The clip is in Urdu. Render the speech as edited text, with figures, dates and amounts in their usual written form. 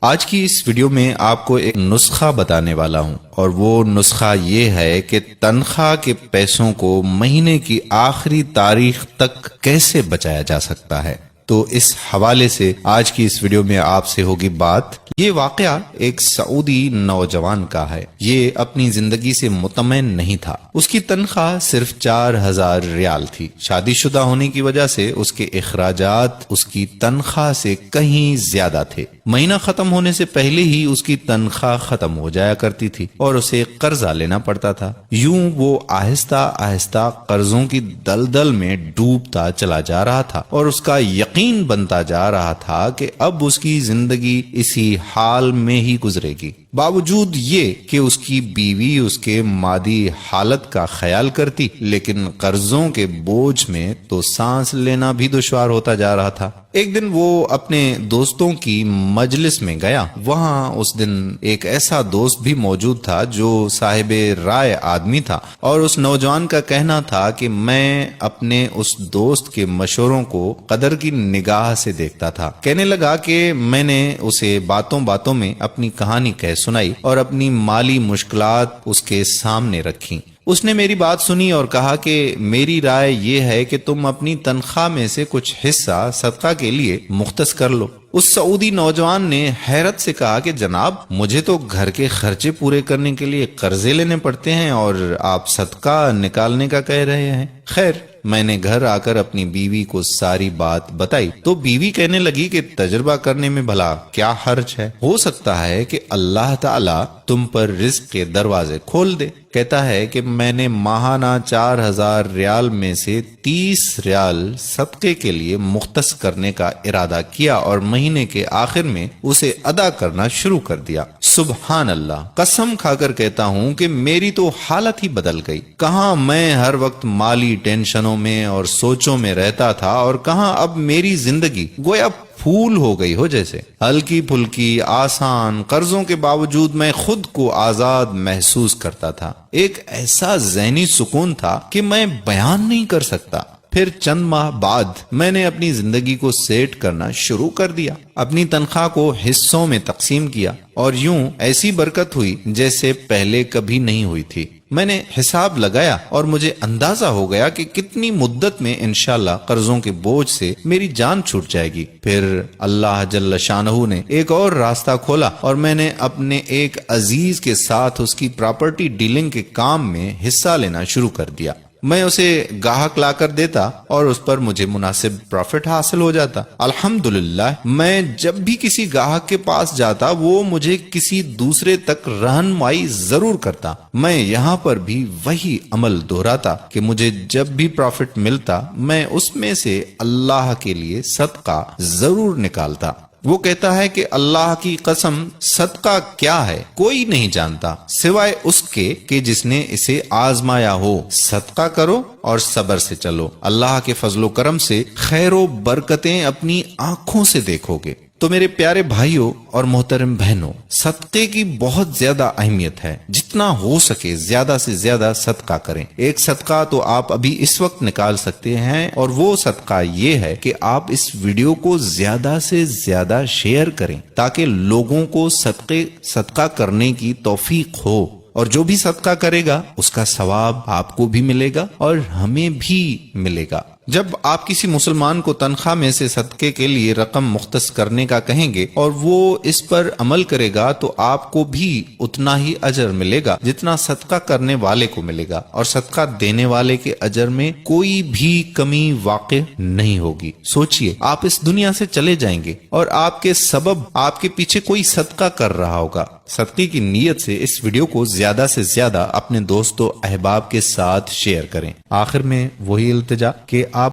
آج کی اس ویڈیو میں آپ کو ایک نسخہ بتانے والا ہوں، اور وہ نسخہ یہ ہے کہ تنخواہ کے پیسوں کو مہینے کی آخری تاریخ تک کیسے بچایا جا سکتا ہے۔ تو اس حوالے سے آج کی اس ویڈیو میں آپ سے ہوگی بات۔ یہ واقعہ ایک سعودی نوجوان کا ہے۔ یہ اپنی زندگی سے مطمئن نہیں تھا۔ اس کی تنخواہ صرف 4000 ریال تھی۔ شادی شدہ ہونے کی وجہ سے اس کے اخراجات اس کی تنخواہ سے کہیں زیادہ تھے۔ مہینہ ختم ہونے سے پہلے ہی اس کی تنخواہ ختم ہو جایا کرتی تھی اور اسے قرضہ لینا پڑتا تھا۔ یوں وہ آہستہ آہستہ قرضوں کی دلدل میں ڈوبتا چلا جا رہا تھا، اور اس کا یقین بنتا جا رہا تھا کہ اب اس کی زندگی اسی حال میں ہی گزرے گی۔ باوجود یہ کہ اس کی بیوی اس کے مادی حالت کا خیال کرتی، لیکن قرضوں کے بوجھ میں تو سانس لینا بھی دشوار ہوتا جا رہا تھا۔ ایک دن وہ اپنے دوستوں کی مجلس میں گیا۔ وہاں اس دن ایک ایسا دوست بھی موجود تھا جو صاحب رائے آدمی تھا، اور اس نوجوان کا کہنا تھا کہ میں اپنے اس دوست کے مشوروں کو قدر کی نگاہ سے دیکھتا تھا۔ کہنے لگا کہ میں نے اسے باتوں باتوں میں اپنی کہانی کہہ سنائی اور اپنی مالی مشکلات اس کے سامنے رکھی۔ اس نے میری بات سنی اور کہا کہ میری رائے یہ ہے کہ تم اپنی تنخواہ میں سے کچھ حصہ صدقہ کے لیے مختص کر لو۔ اس سعودی نوجوان نے حیرت سے کہا کہ جناب، مجھے تو گھر کے خرچے پورے کرنے کے لیے قرضے لینے پڑتے ہیں اور آپ صدقہ نکالنے کا کہہ رہے ہیں۔ خیر، میں نے گھر آ کر اپنی بیوی کو ساری بات بتائی تو بیوی کہنے لگی کہ تجربہ کرنے میں بھلا کیا حرج ہے، ہو سکتا ہے کہ اللہ تعالیٰ تم پر رزق کے دروازے کھول دے۔ کہتا ہے کہ میں نے ماہانہ 4000 ریال میں سے 30 ریال صدقے کے لیے مختص کرنے کا ارادہ کیا اور مہینے کے آخر میں اسے ادا کرنا شروع کر دیا۔ سبحان اللہ، قسم کھا کر کہتا ہوں کہ میری تو حالت ہی بدل گئی۔ کہاں میں ہر وقت مالی ٹینشنوں میں اور سوچوں میں رہتا تھا، اور کہاں اب میری زندگی گویا پھول ہو گئی ہو جیسے، ہلکی پھلکی آسان۔ قرضوں کے باوجود میں خود کو آزاد محسوس کرتا تھا۔ ایک ایسا ذہنی سکون تھا کہ میں بیان نہیں کر سکتا۔ پھر چند ماہ بعد میں نے اپنی زندگی کو سیٹ کرنا شروع کر دیا، اپنی تنخواہ کو حصوں میں تقسیم کیا، اور یوں ایسی برکت ہوئی جیسے پہلے کبھی نہیں ہوئی تھی۔ میں نے حساب لگایا اور مجھے اندازہ ہو گیا کہ کتنی مدت میں انشاءاللہ قرضوں کے بوجھ سے میری جان چھوٹ جائے گی۔ پھر اللہ جل شانہ نے ایک اور راستہ کھولا، اور میں نے اپنے ایک عزیز کے ساتھ اس کی پراپرٹی ڈیلنگ کے کام میں حصہ لینا شروع کر دیا۔ میں اسے گاہک لا کر دیتا اور اس پر مجھے مناسب پروفٹ حاصل ہو جاتا۔ الحمدللہ، میں جب بھی کسی گاہک کے پاس جاتا وہ مجھے کسی دوسرے تک رہنمائی ضرور کرتا۔ میں یہاں پر بھی وہی عمل دہراتا کہ مجھے جب بھی پروفٹ ملتا میں اس میں سے اللہ کے لیے صدقہ ضرور نکالتا۔ وہ کہتا ہے کہ اللہ کی قسم، صدقہ کیا ہے کوئی نہیں جانتا سوائے اس کے کہ جس نے اسے آزمایا ہو۔ صدقہ کرو اور صبر سے چلو، اللہ کے فضل و کرم سے خیر و برکتیں اپنی آنکھوں سے دیکھو گے۔ تو میرے پیارے بھائیوں اور محترم بہنوں، صدقے کی بہت زیادہ اہمیت ہے۔ جتنا ہو سکے زیادہ سے زیادہ صدقہ کریں۔ ایک صدقہ تو آپ ابھی اس وقت نکال سکتے ہیں، اور وہ صدقہ یہ ہے کہ آپ اس ویڈیو کو زیادہ سے زیادہ شیئر کریں تاکہ لوگوں کو صدقہ کرنے کی توفیق ہو، اور جو بھی صدقہ کرے گا اس کا ثواب آپ کو بھی ملے گا اور ہمیں بھی ملے گا۔ جب آپ کسی مسلمان کو تنخواہ میں سے صدقے کے لیے رقم مختص کرنے کا کہیں گے اور وہ اس پر عمل کرے گا تو آپ کو بھی اتنا ہی اجر ملے گا جتنا صدقہ کرنے والے کو ملے گا، اور صدقہ دینے والے کے اجر میں کوئی بھی کمی واقع نہیں ہوگی۔ سوچئے، آپ اس دنیا سے چلے جائیں گے اور آپ کے سبب آپ کے پیچھے کوئی صدقہ کر رہا ہوگا۔ صدقے کی نیت سے اس ویڈیو کو زیادہ سے زیادہ اپنے دوستوں احباب کے ساتھ شیئر کریں۔ آخر میں وہی التجا کہ آپ